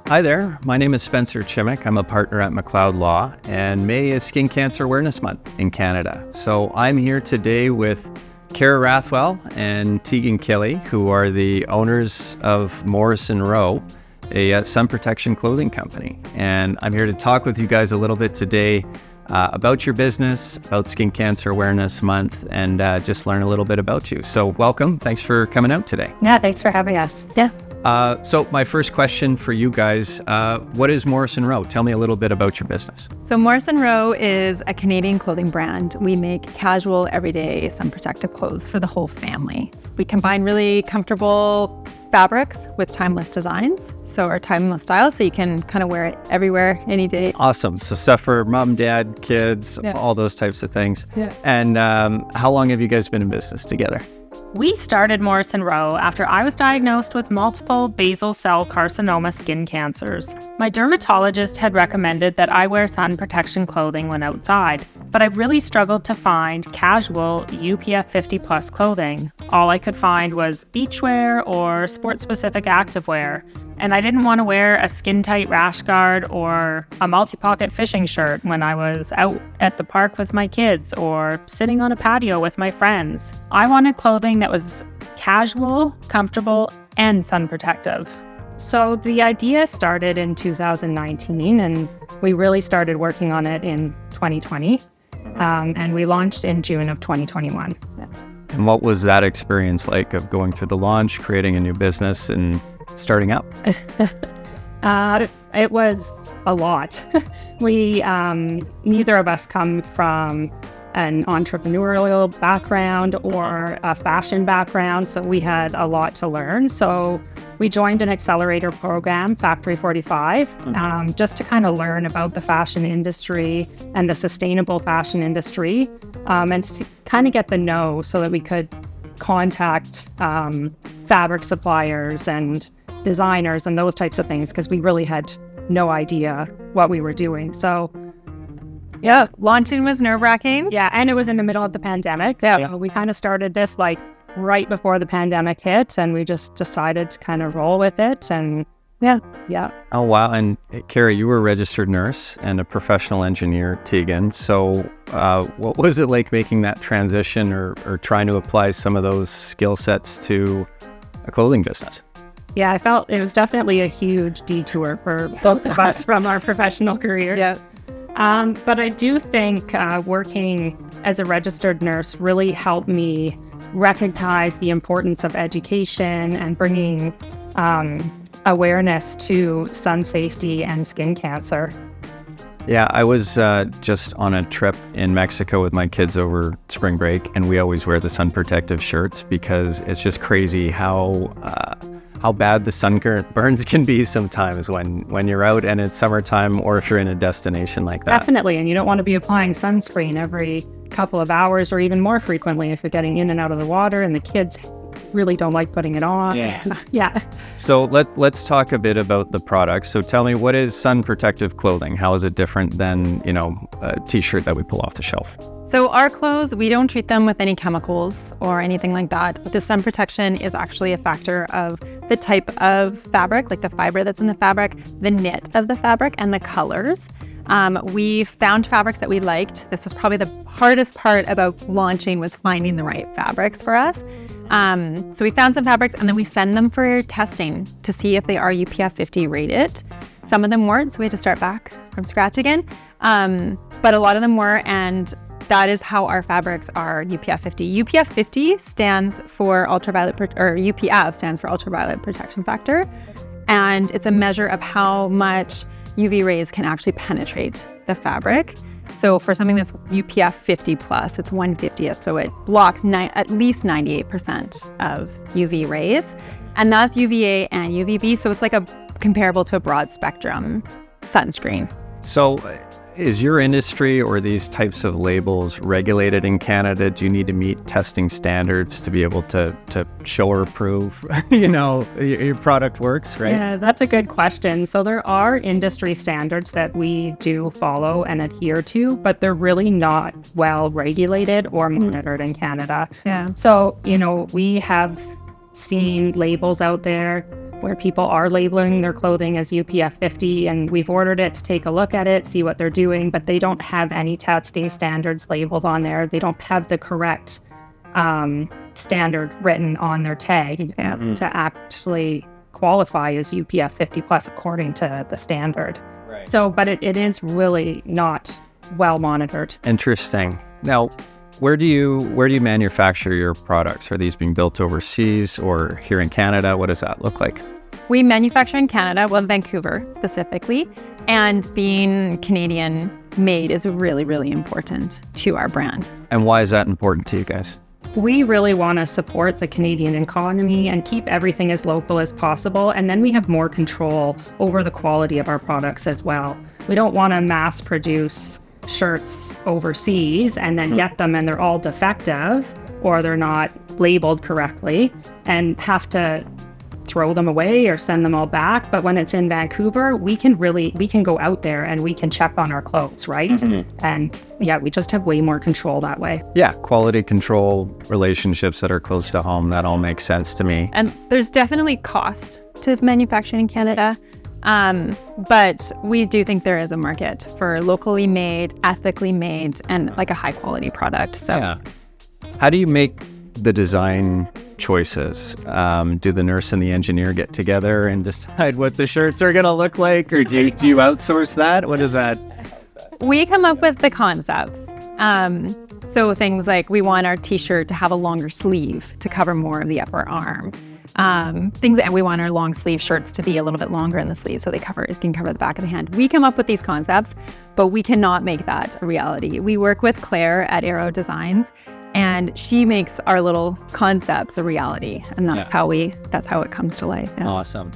Hi there, my name is Spencer Chimuk. I'm a partner at McLeod Law, and May is Skin Cancer Awareness Month in Canada. So I'm here today with Cara Rathwell and Tegan Killi, who are the owners of Morrison Rowe, a sun protection clothing company. And I'm here to talk with you guys a little bit today about your business, about Skin Cancer Awareness Month, and just learn a little bit about you. So welcome. Thanks for coming out today. Yeah, thanks for having us. Yeah. So my first question for you guys, what is Morrison Rowe? Tell me a little bit about your business. So Morrison Rowe is a Canadian clothing brand. We make casual, everyday, sun protective clothes for the whole family. We combine really comfortable fabrics with timeless designs. So our timeless styles, so you can kind of wear it everywhere, any day. Awesome. So stuff for mom, dad, kids, all those types of things. Yeah. And how long have you guys been in business together? We started Morrison Rowe after I was diagnosed with multiple basal cell carcinoma skin cancers. My dermatologist had recommended that I wear sun protection clothing when outside, but I really struggled to find casual UPF 50 plus clothing. All I could find was beachwear or sport-specific activewear, and I didn't want to wear a skin-tight rash guard or a multi-pocket fishing shirt when I was out at the park with my kids or sitting on a patio with my friends. I wanted clothing that was casual, comfortable, and sun protective. So the idea started in 2019, and we really started working on it in 2020, and we launched in June of 2021. And what was that experience like of going through the launch, creating a new business, and starting up? It was a lot. We, neither of us come from an entrepreneurial background or a fashion background, so we had a lot to learn. So we joined an accelerator program, Factory 45, just to kind of learn about the fashion industry and the sustainable fashion industry, and to kind of get the know so that we could contact fabric suppliers and designers and those types of things, because we really had no idea what we were doing. So yeah, launching was nerve-wracking. Yeah, and it was in the middle of the pandemic. Yeah. So we kind of started this like right before the pandemic hit, and we just decided to kind of roll with it. And yeah. Oh, wow. And Cara, you were a registered nurse and a professional engineer, Tegan. So what was it like making that transition or trying to apply some of those skill sets to a clothing business? Yeah, I felt it was definitely a huge detour for both of us from our professional careers. Yeah. But I do think working as a registered nurse really helped me recognize the importance of education and bringing awareness to sun safety and skin cancer. Yeah, I was just on a trip in Mexico with my kids over spring break, and we always wear the sun protective shirts because it's just crazy how bad the sun burns can be sometimes when you're out and it's summertime, or if you're in a destination like that. Definitely, and you don't want to be applying sunscreen every couple of hours or even more frequently if you're getting in and out of the water, and the kids really don't like putting it on. Yeah. So let's talk a bit about the product. So tell me, what is sun protective clothing? How is it different than, a t-shirt that we pull off the shelf? So our clothes, we don't treat them with any chemicals or anything like that. The sun protection is actually a factor of the type of fabric, like the fiber that's in the fabric, the knit of the fabric, and the colors. We found fabrics that we liked. This was probably the hardest part about launching, was finding the right fabrics for us. So we found some fabrics, and then we send them for testing to see if they are UPF 50 rated. Some of them weren't, so we had to start back from scratch again. But a lot of them were, and that is how our fabrics are UPF 50. UPF 50 stands for UPF stands for ultraviolet protection factor, and it's a measure of how much UV rays can actually penetrate the fabric. So for something that's UPF 50 plus, it's 1/50th, so it blocks at least 98% of UV rays, and that's UVA and UVB, so it's like comparable to a broad spectrum sunscreen. So is your industry or these types of labels regulated in Canada? Do you need to meet testing standards to be able to show or prove, your product works, right? Yeah, that's a good question. So there are industry standards that we do follow and adhere to, but they're really not well regulated or monitored in Canada. Yeah. So, we have seen labels out there where people are labeling their clothing as UPF 50, and we've ordered it to take a look at it, see what they're doing, but they don't have any testing standards labeled on there. They don't have the correct standard written on their tag to actually qualify as UPF 50 plus according to the standard. Right. So, but it is really not well monitored. Interesting. Now, where do you manufacture your products? Are these being built overseas or here in Canada? What does that look like? We manufacture in Canada, well, Vancouver specifically, and being Canadian made is really, really important to our brand. And why is that important to you guys? We really want to support the Canadian economy and keep everything as local as possible. And then we have more control over the quality of our products as well. We don't want to mass produce shirts overseas and then get them and they're all defective or they're not labeled correctly and have to throw them away or send them all back. But when it's in Vancouver, we can go out there and we can check on our clothes, right? And yeah, we just have way more control that way. Yeah, quality control, relationships that are close to home, that all makes sense to me. And there's definitely cost to manufacturing in Canada. But we do think there is a market for locally made, ethically made, and like a high quality product. So yeah. How do you make the design choices? Do the nurse and the engineer get together and decide what the shirts are going to look like? Or do you outsource that? What is that? We come up with the concepts. So things like we want our t-shirt to have a longer sleeve to cover more of the upper arm. And we want our long sleeve shirts to be a little bit longer in the sleeve so it can cover the back of the hand. We come up with these concepts, but we cannot make that a reality. We work with Claire at Aero Designs, and she makes our little concepts a reality, and that's how it comes to life. Yeah. Awesome.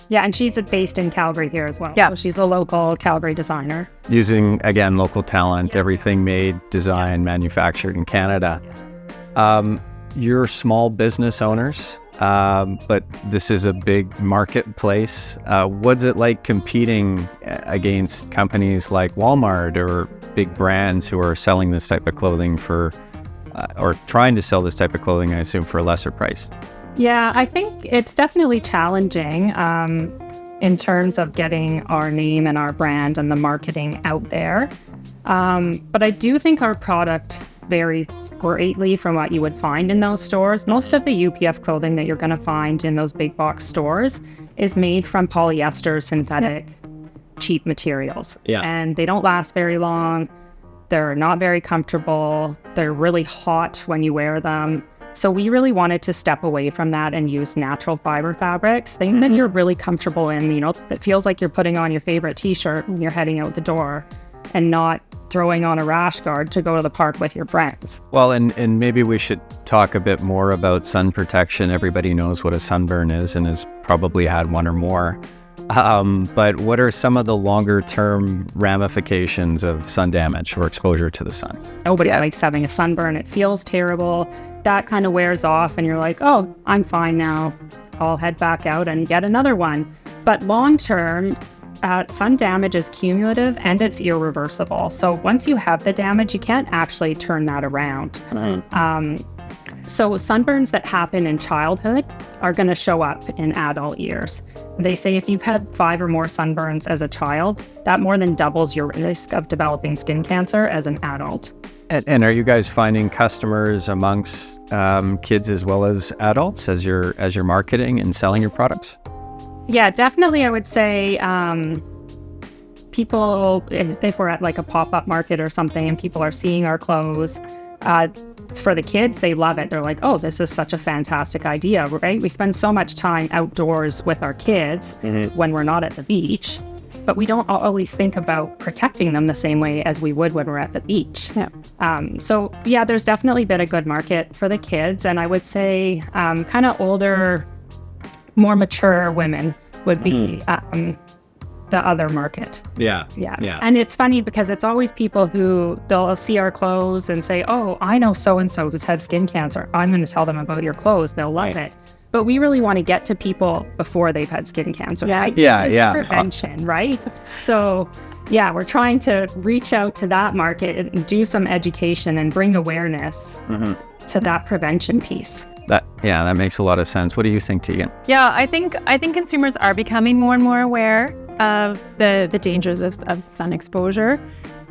Yeah, and she's based in Calgary here as well. Yeah. So she's a local Calgary designer. Using, again, local talent, everything made, designed, manufactured in Canada. You're small business owners, but this is a big marketplace. What's it like competing against companies like Walmart or big brands who are selling this type of clothing or trying to sell this type of clothing, I assume, for a lesser price? Yeah, I think it's definitely challenging in terms of getting our name and our brand and the marketing out there. But I do think our product varies greatly from what you would find in those stores. Most of the UPF clothing that you're going to find in those big box stores is made from polyester, synthetic, cheap materials. Yeah. And they don't last very long. They're not very comfortable. They're really hot when you wear them. So we really wanted to step away from that and use natural fiber fabrics, things that you're really comfortable in, that feels like you're putting on your favorite t-shirt when you're heading out the door and not throwing on a rash guard to go to the park with your friends. Well, and maybe we should talk a bit more about sun protection. Everybody knows what a sunburn is and has probably had one or more. But what are some of the longer term ramifications of sun damage or exposure to the sun? Nobody likes having a sunburn. It feels terrible. That kind of wears off and you're like, oh, I'm fine now. I'll head back out and get another one. But long term, sun damage is cumulative and it's irreversible. So once you have the damage, you can't actually turn that around. So sunburns that happen in childhood are going to show up in adult years. They say if you've had 5 or more sunburns as a child, that more than doubles your risk of developing skin cancer as an adult. And are you guys finding customers amongst kids as well as adults as you're marketing and selling your products? Yeah, definitely. I would say people, if we're at like a pop-up market or something and people are seeing our clothes, for the kids, they love it. They're like, oh, this is such a fantastic idea, right? We spend so much time outdoors with our kids when we're not at the beach, but we don't always think about protecting them the same way as we would when we're at the beach. Yeah. So yeah, there's definitely been a good market for the kids. And I would say kind of older, more mature women would be the other market. Yeah. And it's funny because it's always people who they'll see our clothes and say, oh, I know so-and-so who's had skin cancer. I'm going to tell them about your clothes. They'll love it. But we really want to get to people before they've had skin cancer. Yeah. Prevention, right? So yeah, we're trying to reach out to that market and do some education and bring awareness to that prevention piece. That makes a lot of sense. What do you think, Tegan? Yeah, I think consumers are becoming more and more aware of the dangers of sun exposure,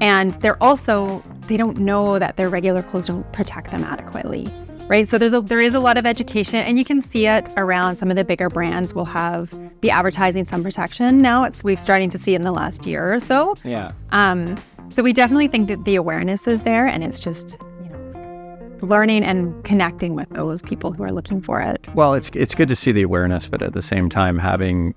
and they don't know that their regular clothes don't protect them adequately, right? So there is a lot of education, and you can see it around some of the bigger brands will have the advertising sun protection now. We've starting to see it in the last year or so. Yeah. So we definitely think that the awareness is there, and it's just learning and connecting with those people who are looking for it. Well, it's good to see the awareness, but at the same time, having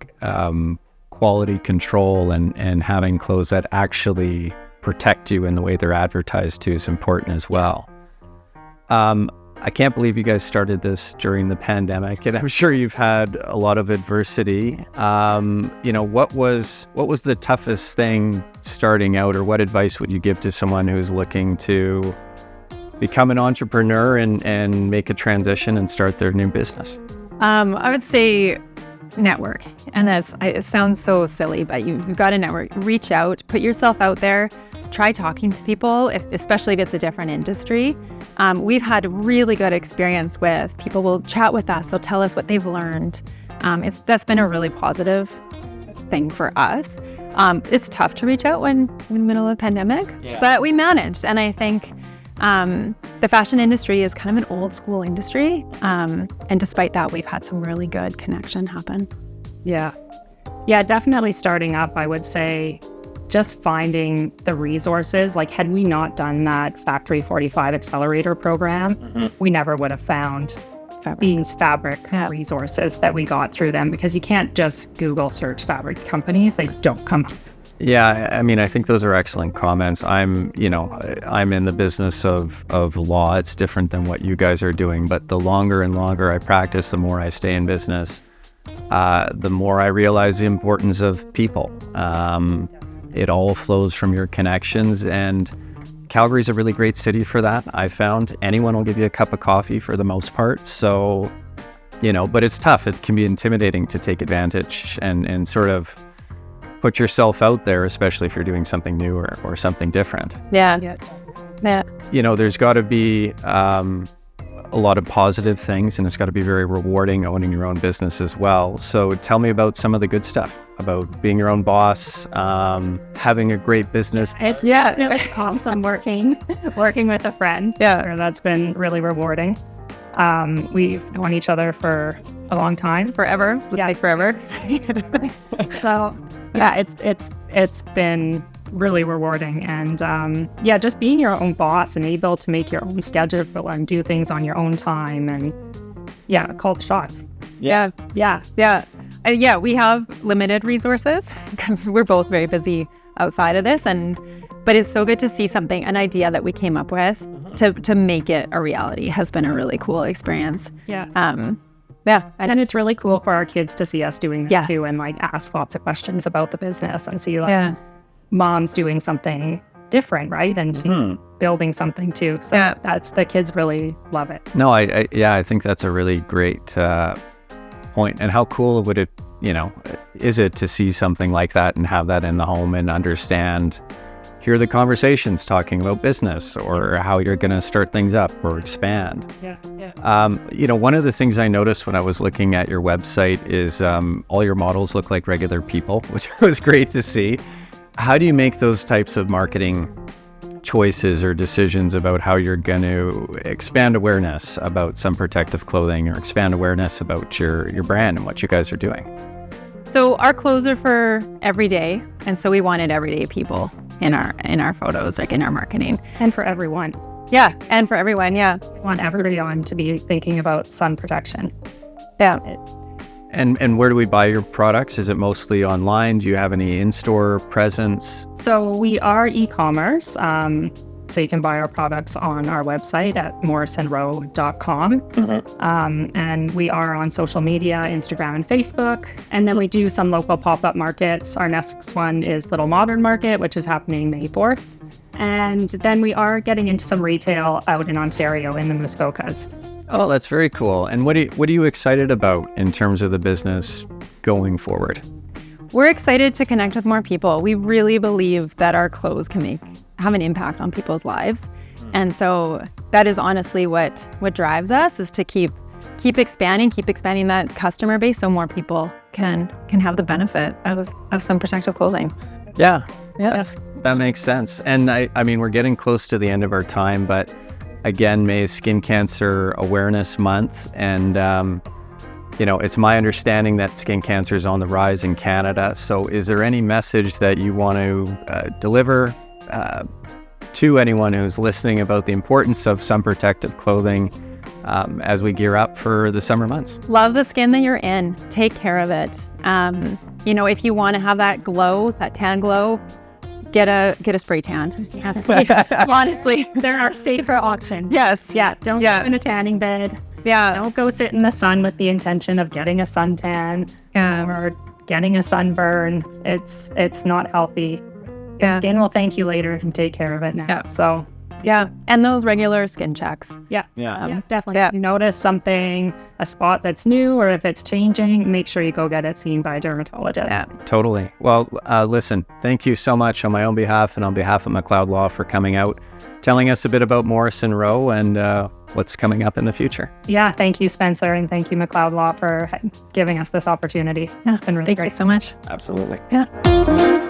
quality control and having clothes that actually protect you in the way they're advertised to is important as well. I can't believe you guys started this during the pandemic, and I'm sure you've had a lot of adversity. What was the toughest thing starting out, or what advice would you give to someone who's looking to become an entrepreneur and make a transition and start their new business? I would say network. And it sounds so silly, but you've got to network. Reach out, put yourself out there, try talking to people, especially if it's a different industry. We've had really good experience with people will chat with us. They'll tell us what they've learned. That's been a really positive thing for us. It's tough to reach out when in the middle of a pandemic, but we managed. And I think the fashion industry is kind of an old school industry. And despite that, we've had some really good connection happen. Yeah, definitely starting up, I would say just finding the resources. Like, had we not done that Factory 45 accelerator program, we never would have found these fabric resources that we got through them, because you can't just Google search fabric companies. They don't come up. Yeah, I mean, I think those are excellent comments. I'm in the business of law. It's different than what you guys are doing, but the longer and longer I practice, the more I stay in business, the more I realize the importance of people. It all flows from your connections, and Calgary's a really great city for that. I found anyone will give you a cup of coffee for the most part. So, but it's tough. It can be intimidating to take advantage and sort of put yourself out there, especially if you're doing something new or something different. Yeah. There's got to be a lot of positive things, and it's got to be very rewarding owning your own business as well. So tell me about some of the good stuff about being your own boss, having a great business. It's really awesome working with a friend. Yeah, that's been really rewarding. We've known each other for a long time. Forever. Let's say forever. So it's been really rewarding, and just being your own boss and able to make your own schedule and do things on your own time, and call the shots. We have limited resources because we're both very busy outside of this, but it's so good to see an idea that we came up with to make it a reality has been a really cool experience. And it's really cool for our kids to see us doing this too, and ask lots of questions about the business and see mom's doing something different, right? And she's building something too. So the kids really love it. No, I think that's a really great point. And how cool would it, is it to see something like that and have that in the home and hear the conversations talking about business or how you're going to start things up or expand. One of the things I noticed when I was looking at your website is all your models look like regular people, which was great to see. How do you make those types of marketing choices or decisions about how you're going to expand awareness about sun protective clothing or expand awareness about your brand and what you guys are doing? So our clothes are for everyday, and so we wanted everyday people in our photos, in our marketing. And for everyone. And for everyone, We want everyone to be thinking about sun protection. And where do we buy your products? Is it mostly online? Do you have any in-store presence? So we are e-commerce. So you can buy our products on our website at morrisonrowe.com. And we are on social media, Instagram and Facebook. And then we do some local pop-up markets. Our next one is Little Modern Market, which is happening May 4th. And then we are getting into some retail out in Ontario in the Muskokas. Oh, that's very cool. And what are you excited about in terms of the business going forward? We're excited to connect with more people. We really believe that our clothes can have an impact on people's lives. And so that is honestly what drives us, is to keep keep expanding that customer base so more people can have the benefit of sun protective clothing. Yeah. Yeah. That makes sense. And I mean, we're getting close to the end of our time, but again, May is Skin Cancer Awareness Month. And, it's my understanding that skin cancer is on the rise in Canada. So is there any message that you want to deliver to anyone who's listening about the importance of sun protective clothing as we gear up for the summer months? Love the skin that you're in. Take care of it. If you want to have that glow, that tan glow, get a spray tan. Yes. Honestly, there are safer options. Yes. Yeah. Don't go in a tanning bed. Yeah. Don't go sit in the sun with the intention of getting a suntan or getting a sunburn. It's not healthy. Yeah. Skin will thank you later if you take care of it now. Yeah. So yeah. And those regular skin checks. Yeah. Definitely. Yeah. If you notice something, a spot that's new, or if it's changing, make sure you go get it seen by a dermatologist. Yeah. Totally. Well, listen, thank you so much on my own behalf and on behalf of McLeod Law for coming out, telling us a bit about Morrison Rowe and what's coming up in the future. Yeah. Thank you, Spencer. And thank you, McLeod Law, for giving us this opportunity. It's been really great. Thank you so much. Absolutely. Yeah.